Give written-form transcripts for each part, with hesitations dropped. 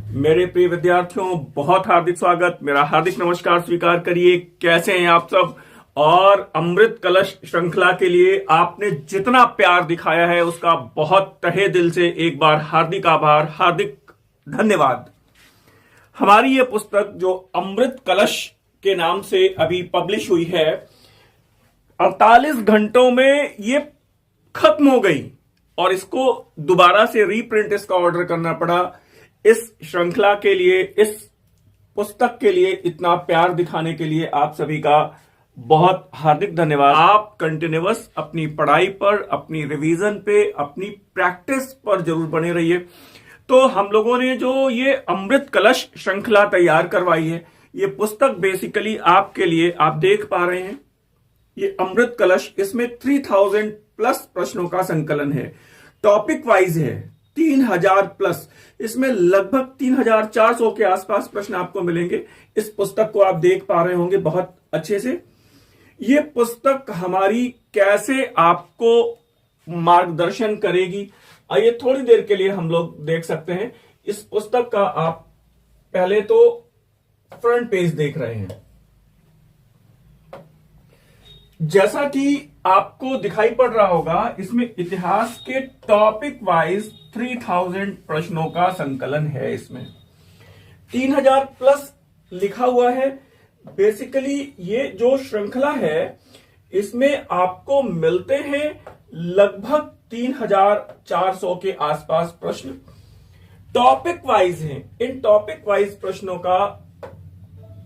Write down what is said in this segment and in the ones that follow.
मेरे प्रिय विद्यार्थियों, बहुत हार्दिक स्वागत, मेरा हार्दिक नमस्कार स्वीकार करिए। कैसे हैं आप सब? और अमृत कलश श्रृंखला के लिए आपने जितना प्यार दिखाया है उसका बहुत तहे दिल से एक बार हार्दिक आभार, हार्दिक धन्यवाद। हमारी ये पुस्तक जो अमृत कलश के नाम से अभी पब्लिश हुई है, 48 घंटों में ये खत्म हो गई और इसको दोबारा से रीप्रिंट इसका ऑर्डर करना पड़ा। इस श्रृंखला के लिए, इस पुस्तक के लिए इतना प्यार दिखाने के लिए आप सभी का बहुत हार्दिक धन्यवाद। आप कंटिन्यूअस अपनी पढ़ाई पर, अपनी रिवीजन पे, अपनी प्रैक्टिस पर जरूर बने रहिए। तो हम लोगों ने जो ये अमृत कलश श्रृंखला तैयार करवाई है, ये पुस्तक बेसिकली आपके लिए, आप देख पा रहे हैं ये अमृत कलश, इसमें 3000 प्लस प्रश्नों का संकलन है, टॉपिक वाइज है, 3000 प्लस। इसमें लगभग 3400 के आसपास प्रश्न आपको मिलेंगे। इस पुस्तक को आप देख पा रहे होंगे बहुत अच्छे से। ये पुस्तक हमारी कैसे आपको मार्गदर्शन करेगी, आइए थोड़ी देर के लिए हम लोग देख सकते हैं। इस पुस्तक का आप पहले तो फ्रंट पेज देख रहे हैं। जैसा कि आपको दिखाई पड़ रहा होगा, इसमें इतिहास के टॉपिक वाइज 3000 प्रश्नों का संकलन है। इसमें 3000 प्लस लिखा हुआ है। बेसिकली ये जो श्रृंखला है, इसमें आपको मिलते हैं लगभग 3400 के आसपास प्रश्न, टॉपिक वाइज हैं। इन टॉपिक वाइज प्रश्नों का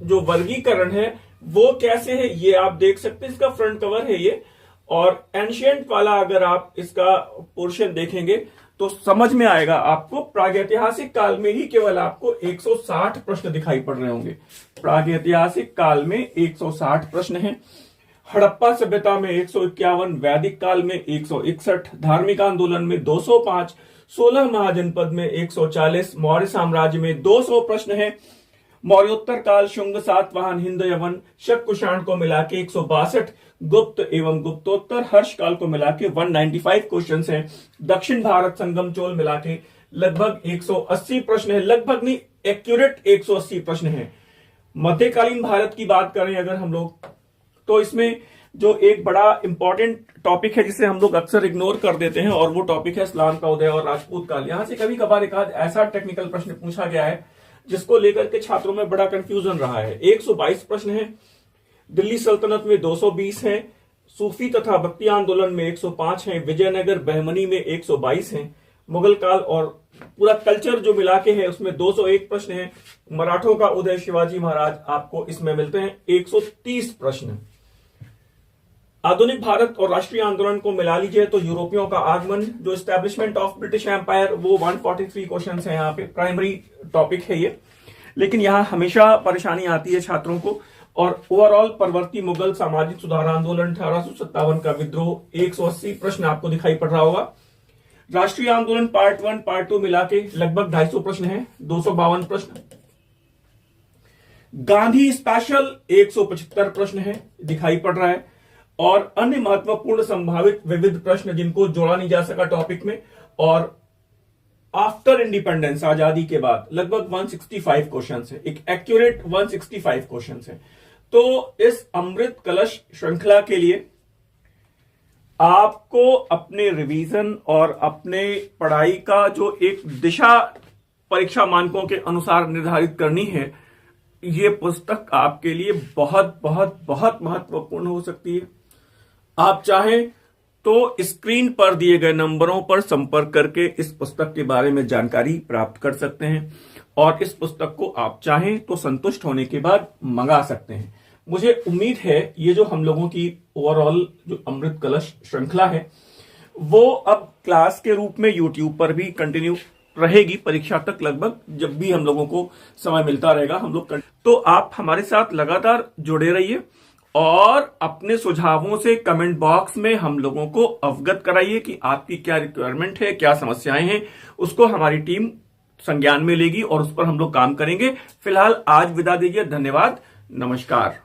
जो वर्गीकरण है वो कैसे है, ये आप देख सकते हैं। इसका फ्रंट कवर है ये, और एंशियंट वाला अगर आप इसका पोर्शन देखेंगे तो समझ में आएगा आपको। प्रागैतिहासिक काल में ही केवल आपको 160 प्रश्न दिखाई पड़ रहे होंगे। प्रागैतिहासिक काल में 160 प्रश्न हैं, हड़प्पा सभ्यता में 151, वैदिक काल में 161, धार्मिक आंदोलन में 205, 16 महाजनपद में 140, मौर्य साम्राज्य में 200 प्रश्न है, मौर्योत्तर काल, शुंग, सातवाहन, हिंद, यवन, शक, कुषाण को मिला के 162, गुप्त एवं गुप्तोत्तर, हर्ष काल को मिला के 195 क्वेश्चंस हैं, दक्षिण भारत, संगम, चोल मिला के लगभग 180 प्रश्न है। लगभग नहीं, एक्यूरेट 180 प्रश्न है। मध्यकालीन भारत की बात करें अगर हम लोग, तो इसमें जो एक बड़ा इंपॉर्टेंट टॉपिक है जिसे हम लोग अक्सर इग्नोर कर देते हैं, और वो टॉपिक है इस्लाम का उदय और राजपूत काल। यहां से कभी कभार एक आध ऐसा टेक्निकल प्रश्न पूछा गया है जिसको लेकर के छात्रों में बड़ा कंफ्यूजन रहा है। 122 प्रश्न है, दिल्ली सल्तनत में 220 हैं, सूफी तथा भक्ति आंदोलन में 105 हैं, विजयनगर बहमनी में 122 हैं, मुगल काल और पूरा कल्चर जो मिला के है उसमें 201 प्रश्न हैं, मराठों का उदय, शिवाजी महाराज, आपको इसमें मिलते हैं 130 प्रश्न। आधुनिक भारत और राष्ट्रीय आंदोलन को मिला लीजिए तो यूरोपियों का आगमन, जो एस्टैब्लिशमेंट ऑफ ब्रिटिश एम्पायर, वो 143 क्वेश्चन है। यहाँ पे प्राइमरी टॉपिक है ये, लेकिन यहाँ हमेशा परेशानी आती है छात्रों को। और ओवरऑल परवर्ती मुगल सामाजिक सुधार आंदोलन, 1857 का विद्रोह, 180 प्रश्न आपको दिखाई पड़ रहा होगा। राष्ट्रीय आंदोलन पार्ट 1 पार्ट 2 मिला के लगभग 250 प्रश्न है, 252 प्रश्न। गांधी स्पेशल 175 प्रश्न है, दिखाई पड़ रहा है। और अन्य महत्वपूर्ण संभावित विविध प्रश्न जिनको जोड़ा नहीं जा सका टॉपिक में, और आफ्टर इंडिपेंडेंस, आजादी के बाद लगभग 165 क्वेश्चंस है, एक एक्यूरेट 165 क्वेश्चंस है। तो इस अमृत कलश श्रृंखला के लिए आपको अपने रिवीजन और अपने पढ़ाई का जो एक दिशा परीक्षा मानकों के अनुसार निर्धारित करनी है, ये पुस्तक आपके लिए बहुत बहुत बहुत महत्वपूर्ण हो सकती है। आप चाहें तो स्क्रीन पर दिए गए नंबरों पर संपर्क करके इस पुस्तक के बारे में जानकारी प्राप्त कर सकते हैं, और इस पुस्तक को आप चाहें तो संतुष्ट होने के बाद मंगा सकते हैं। मुझे उम्मीद है ये जो हम लोगों की ओवरऑल जो अमृत कलश श्रृंखला है, वो अब क्लास के रूप में यूट्यूब पर भी कंटिन्यू रहेगी परीक्षा तक। लगभग जब भी हम लोगों को समय मिलता रहेगा हम लोग तो आप हमारे साथ लगातार जुड़े रहिए, और अपने सुझावों से कमेंट बॉक्स में हम लोगों को अवगत कराइए कि आपकी क्या रिक्वायरमेंट है, क्या समस्याएं हैं। उसको हमारी टीम संज्ञान में लेगी और उस पर हम लोग काम करेंगे। फिलहाल आज विदा दीजिए। धन्यवाद, नमस्कार।